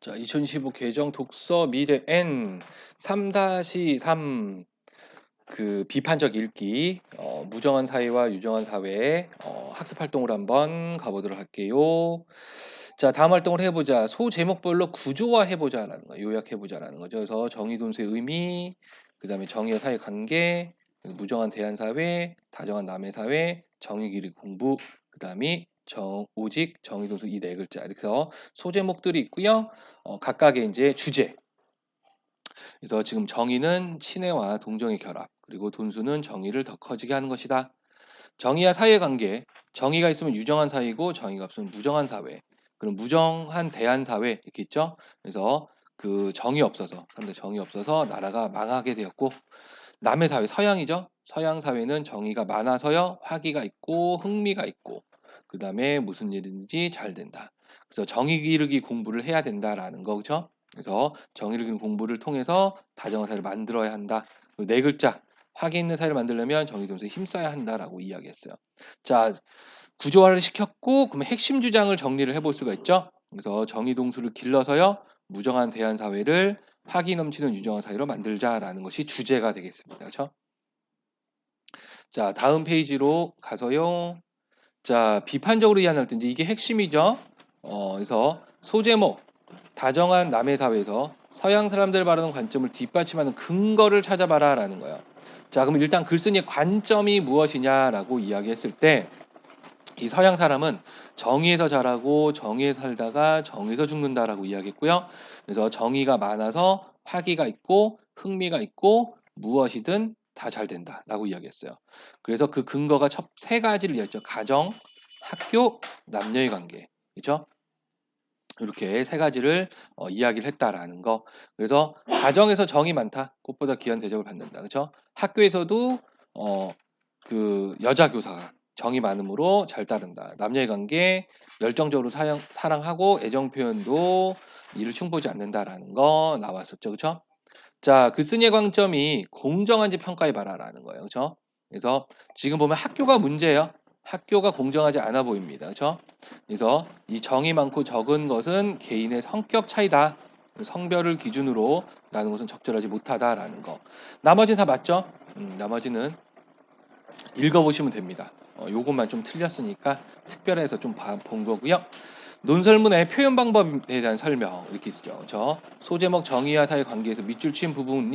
자, 2025 개정 독서 미래 N 3-3 그 비판적 읽기 무정한 사회와 유정한 사회 학습 활동을 한번 가보도록 할게요. 자, 다음 활동을 해보자. 소 제목별로 구조화 해보자라는 거, 요약해보자라는 거죠. 그래서 정의 동수의 의미, 그 다음에 정의와 사회 관계, 무정한 대한 사회, 다정한 남의 사회, 정의 기록 공부, 그 다음이 오직 정의 동수 이 네 글자 이렇게 해서 소제목들이 있고요. 각각의 이제 주제. 그래서 지금 정의는 친애와 동정의 결합, 그리고 돈수는 정의를 더 커지게 하는 것이다. 정의와 사회관계, 정의가 있으면 유정한 사회이고 정의가 없으면 무정한 사회. 그럼 무정한 대한 사회 이렇게 있죠. 그래서 그 정의 없어서 사람들 정의 없어서 나라가 망하게 되었고 남의 사회 서양이죠. 서양 사회는 정의가 많아서요 화기가 있고 흥미가 있고 그 다음에 무슨 일인지 잘 된다. 그래서 정의 기르기 공부를 해야 된다라는 거죠. 그래서 정의를 기르는 공부를 통해서 다정한 사회를 만들어야 한다. 그리고 네 글자 화기 있는 사회를 만들려면 정의 동수에 힘써야 한다라고 이야기했어요. 자, 구조화를 시켰고 그러면 핵심 주장을 정리를 해볼 수가 있죠. 그래서 정의 동수를 길러서요 무정한 대한 사회를 화기 넘치는 유정한 사회로 만들자라는 것이 주제가 되겠습니다. 그렇죠? 자, 다음 페이지로 가서요. 자, 비판적으로 이해할 때 이제 이게 핵심이죠. 그래서 소제목 다정한 남의 사회에서 서양 사람들 바라는 관점을 뒷받침하는 근거를 찾아봐라라는 거예요. 자, 그럼 일단 글쓴이의 관점이 무엇이냐라고 이야기했을 때 이 서양 사람은 정의에서 자라고 정의에서 살다가 정의에서 죽는다라고 이야기했고요. 그래서 정의가 많아서 화기가 있고 흥미가 있고 무엇이든 다 잘 된다라고 이야기했어요. 그래서 그 근거가 첫 세 가지를 이야기했죠. 가정, 학교, 남녀의 관계. 그렇죠? 이렇게 세 가지를 이야기를 했다라는 거. 그래서 가정에서 정이 많다. 꽃보다 귀한 대접을 받는다. 그렇죠? 학교에서도 어, 그 여자 교사가 정이 많으므로 잘 따른다. 남녀의 관계 열정적으로 사랑하고 애정 표현도 이를 충보지 않는다라는 거 나왔었죠. 그렇죠? 자, 글쓴이의 관점이 공정한지 평가해 봐라라는 거예요. 그렇죠? 그래서 지금 보면 학교가 문제예요. 학교가 공정하지 않아 보입니다. 그렇죠? 그래서 이 정이 많고 적은 것은 개인의 성격 차이다. 성별을 기준으로 나는 것은 적절하지 못하다라는 거. 나머지는 다 맞죠? 나머지는 읽어보시면 됩니다. 요것만 좀 틀렸으니까 특별해서 좀 본 거고요. 논설문의 표현 방법에 대한 설명 이렇게 있죠. 그렇죠? 소제목 정의와 사회 관계에서 밑줄 친 부분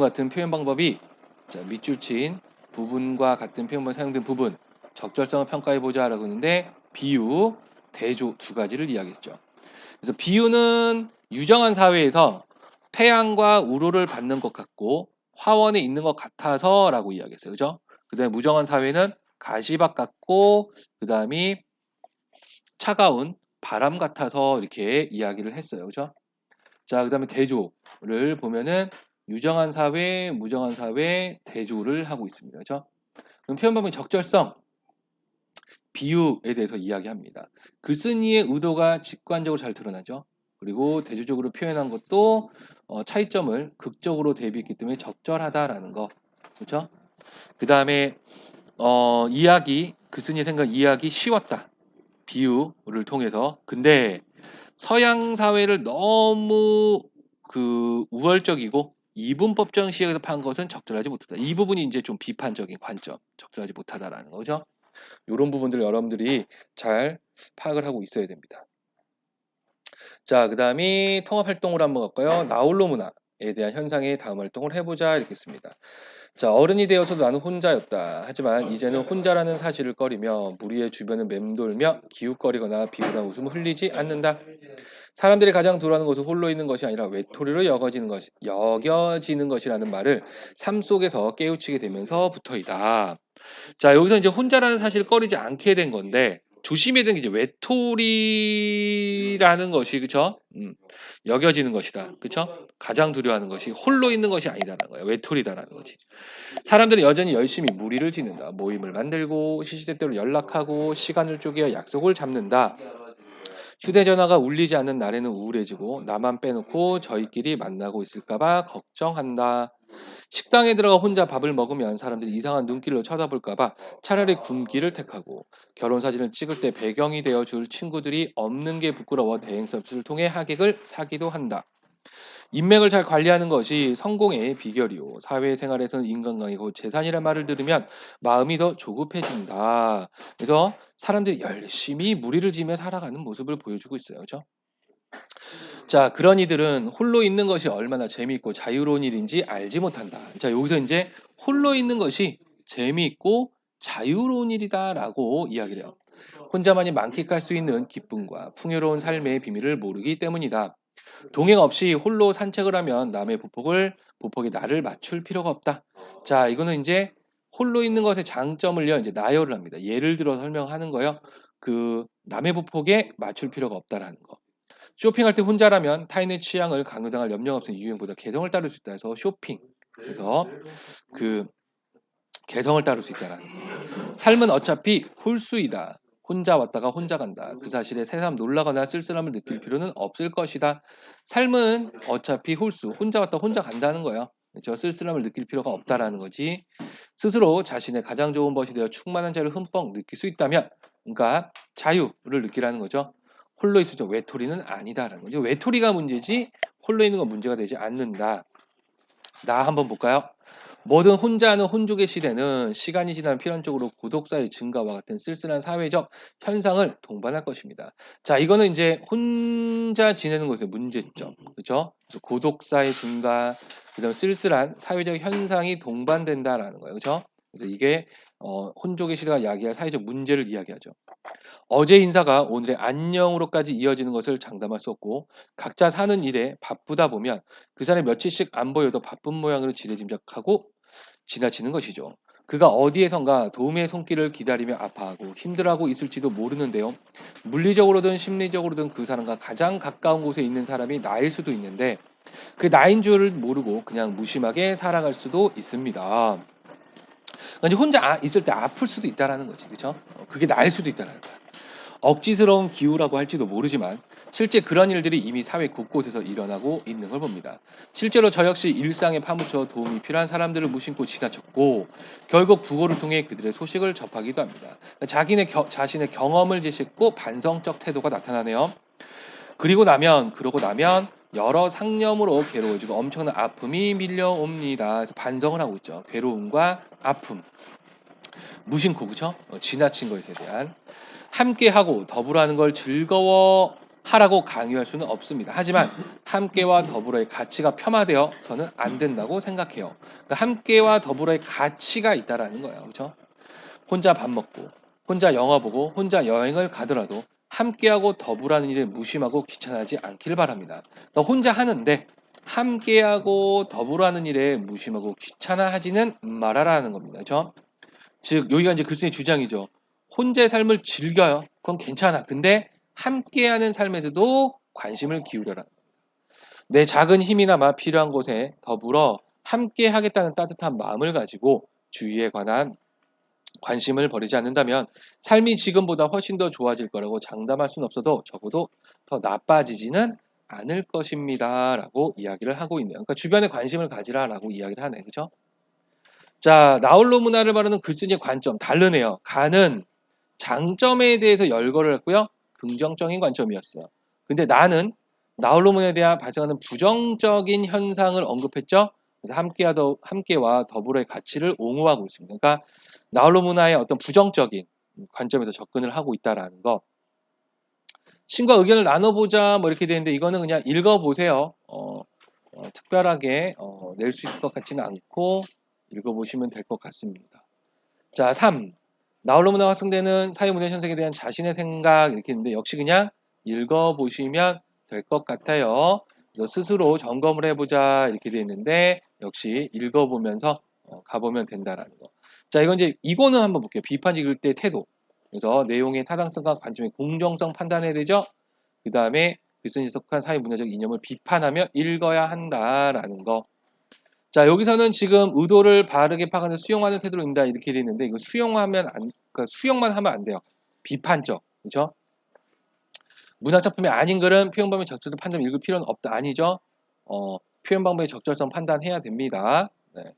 같은 표현 방법이 자, 밑줄 친 부분과 같은 표현만 사용된 부분 적절성을 평가해 보자라고 했는데 비유, 대조 두 가지를 이야기했죠. 그래서 비유는 유정한 사회에서 태양과 우로를 받는 것 같고 화원에 있는 것 같아서라고 이야기했어요. 그죠? 그다음에 무정한 사회는 가시밭 같고 그다음이 차가운 바람 같아서 이렇게 이야기를 했어요. 그죠? 자, 그다음에 대조를 보면은 유정한 사회, 무정한 사회 대조를 하고 있습니다. 그죠? 그럼 표현 방법의 적절성, 비유에 대해서 이야기합니다. 글쓴이의 의도가 직관적으로 잘 드러나죠. 그리고 대조적으로 표현한 것도 차이점을 극적으로 대비했기 때문에 적절하다라는 거. 그렇죠? 그다음에 이야기 글쓴이의 생각 이야기 쉬웠다. 비유를 통해서. 근데 서양 사회를 너무 그 우월적이고 이분법적 시각에서 판 것은 적절하지 못하다. 이 부분이 이제 좀 비판적인 관점, 적절하지 못하다라는 거죠. 이런 부분들 여러분들이 잘 파악을 하고 있어야 됩니다. 자, 그다음이 통합 활동으로 한번 갈까요? 나홀로 문화에 대한 현상의 다음 활동을 해보자 이렇게 씁니다. 자, 어른이 되어서도 나는 혼자였다. 하지만 이제는 혼자라는 사실을 꺼리며 무리의 주변을 맴돌며 기웃거리거나 비굴한 웃음을 흘리지 않는다. 사람들이 가장 두려워하는 것은 홀로 있는 것이 아니라 외톨이로 여겨지는 것이라는 말을 삶 속에서 깨우치게 되면서부터이다. 자, 여기서 이제 혼자라는 사실을 꺼리지 않게 된 건데 조심해야 되는 게 이제 외톨이라는 것이 그쵸? 여겨지는 것이다. 그쵸? 가장 두려워하는 것이 홀로 있는 것이 아니다라는 거예요. 외톨이다라는 거지. 사람들은 여전히 열심히 무리를 짓는다. 모임을 만들고 시시때때로 연락하고 시간을 쪼개어 약속을 잡는다. 휴대전화가 울리지 않는 날에는 우울해지고 나만 빼놓고 저희끼리 만나고 있을까봐 걱정한다. 식당에 들어가 혼자 밥을 먹으면 사람들이 이상한 눈길로 쳐다볼까봐 차라리 굶기를 택하고 결혼 사진을 찍을 때 배경이 되어줄 친구들이 없는 게 부끄러워 대행 서비스를 통해 하객을 사기도 한다. 인맥을 잘 관리하는 것이 성공의 비결이요. 사회생활에서는 인간관계가 곧 재산이란 말을 들으면 마음이 더 조급해진다. 그래서 사람들이 열심히 무리를 지으며 살아가는 모습을 보여주고 있어요. 그죠? 자, 그런 이들은 홀로 있는 것이 얼마나 재미있고 자유로운 일인지 알지 못한다. 자, 여기서 이제 홀로 있는 것이 재미있고 자유로운 일이다라고 이야기를 해요. 혼자만이 만끽할 수 있는 기쁨과 풍요로운 삶의 비밀을 모르기 때문이다. 동행 없이 홀로 산책을 하면 남의 보폭에 나를 맞출 필요가 없다. 자, 이거는 이제 홀로 있는 것의 장점을요, 이제 나열을 합니다. 예를 들어 설명하는 거요. 그 남의 보폭에 맞출 필요가 없다라는 거. 쇼핑할 때 혼자라면 타인의 취향을 강요당할 염려가 없으니 유행보다 개성을 따를 수 있다 해서 쇼핑. 그래서 그 개성을 따를 수 있다라는 거. 삶은 어차피 홀수이다. 혼자 왔다가 혼자 간다. 그 사실에 새삼 놀라거나 쓸쓸함을 느낄 필요는 없을 것이다. 삶은 어차피 홀수. 혼자 왔다 혼자 간다는 거예요. 저 쓸쓸함을 느낄 필요가 없다라는 거지. 스스로 자신의 가장 좋은 것이 되어 충만한 자유를 흠뻑 느낄 수 있다면, 그러니까 자유를 느끼라는 거죠. 홀로 있을 때 외톨이는 아니다라는 거죠. 외톨이가 문제지 홀로 있는 건 문제가 되지 않는다. 나 한번 볼까요? 뭐든 혼자 하는 혼족의 시대는 시간이 지나면 필연적으로 고독사의 증가와 같은 쓸쓸한 사회적 현상을 동반할 것입니다. 자, 이거는 이제 혼자 지내는 것의 문제점, 그렇죠? 그래서 고독사의 증가, 그다음 쓸쓸한 사회적 현상이 동반된다라는 거예요, 그렇죠? 그래서 이게 혼족의 시대가 야기할 사회적 문제를 이야기하죠. 어제 인사가 오늘의 안녕으로까지 이어지는 것을 장담할 수 없고 각자 사는 일에 바쁘다 보면 그 사람이 며칠씩 안 보여도 바쁜 모양으로 지레짐작하고 지나치는 것이죠. 그가 어디에선가 도움의 손길을 기다리며 아파하고 힘들어하고 있을지도 모르는데요. 물리적으로든 심리적으로든 그 사람과 가장 가까운 곳에 있는 사람이 나일 수도 있는데 그 나인 줄 모르고 그냥 무심하게 살아갈 수도 있습니다. 그러니까 이제 혼자 있을 때 아플 수도 있다라는 거지, 그렇죠? 그게 나일 수도 있다라는 거야. 억지스러운 기우라고 할지도 모르지만 실제 그런 일들이 이미 사회 곳곳에서 일어나고 있는 걸 봅니다. 실제로 저 역시 일상에 파묻혀 도움이 필요한 사람들을 무심코 지나쳤고 결국 부고를 통해 그들의 소식을 접하기도 합니다. 자신의 경험을 제시했고 반성적 태도가 나타나네요. 그러고 나면 여러 상념으로 괴로워지고 엄청난 아픔이 밀려옵니다. 그래서 반성을 하고 있죠. 괴로움과 아픔, 무심코, 그죠? 지나친 것에 대한. 함께하고 더불어 하는 걸 즐거워하라고 강요할 수는 없습니다. 하지만 함께와 더불어의 가치가 폄하되어서는 안 된다고 생각해요. 그러니까 함께와 더불어의 가치가 있다라는 거예요. 그렇죠? 혼자 밥 먹고 혼자 영화 보고 혼자 여행을 가더라도 함께하고 더불어하는 일에 무심하고 귀찮아하지 않기를 바랍니다. 그러니까 혼자 하는데 함께하고 더불어하는 일에 무심하고 귀찮아하지는 말아라는 겁니다. 그렇죠? 즉 여기가 이제 글쓴이 주장이죠. 혼자의 삶을 즐겨요. 그건 괜찮아. 근데 함께하는 삶에서도 관심을 기울여라. 내 작은 힘이나마 필요한 곳에 더불어 함께하겠다는 따뜻한 마음을 가지고 주위에 관한 관심을 버리지 않는다면 삶이 지금보다 훨씬 더 좋아질 거라고 장담할 수는 없어도 적어도 더 나빠지지는 않을 것입니다라고 이야기를 하고 있네요. 그러니까 주변에 관심을 가지라라고 이야기를 하네. 그죠? 자, 나홀로 문화를 바르는 글쓴이의 관점 다르네요. 가는 장점에 대해서 열거를 했고요. 긍정적인 관점이었어요. 근데 나는 나홀로 문화에 대한 발생하는 부정적인 현상을 언급했죠. 그래서 함께와 더불어의 가치를 옹호하고 있습니다. 그러니까 나홀로 문화의 어떤 부정적인 관점에서 접근을 하고 있다라는 거. 친구와 의견을 나눠보자 뭐 이렇게 되는데 이거는 그냥 읽어보세요. 특별하게 낼 수 있을 것 같지는 않고 읽어보시면 될 것 같습니다. 자, 3. 나홀로 문화가 확산되는 사회문화 현상에 대한 자신의 생각 이렇게 있는데 역시 그냥 읽어보시면 될 것 같아요. 그래서 스스로 점검을 해보자 이렇게 되어 있는데 역시 읽어보면서 가보면 된다라는 거. 자, 이거는 한번 볼게요. 비판 읽을 때 태도. 그래서 내용의 타당성과 관점의 공정성 판단해야 되죠. 그 다음에 글쓴이 속한 사회문화적 이념을 비판하며 읽어야 한다라는 거. 자, 여기서는 지금 의도를 바르게 파악하는 수용하는 태도로 읽는다 이렇게 되어 있는데 이거 그러니까 수용만 하면 안 돼요. 비판적, 그렇죠? 문학 작품이 아닌 글은 표현 방법의 적절성 판단 읽을 필요는 없다. 아니죠? 표현 방법의 적절성 판단해야 됩니다. 네.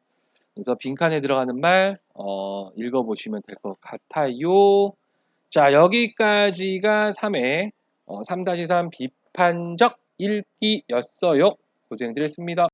그래서 빈칸에 들어가는 말 읽어보시면 될 것 같아요. 자, 여기까지가 3회 3-3 비판적 읽기였어요. 고생들 했습니다.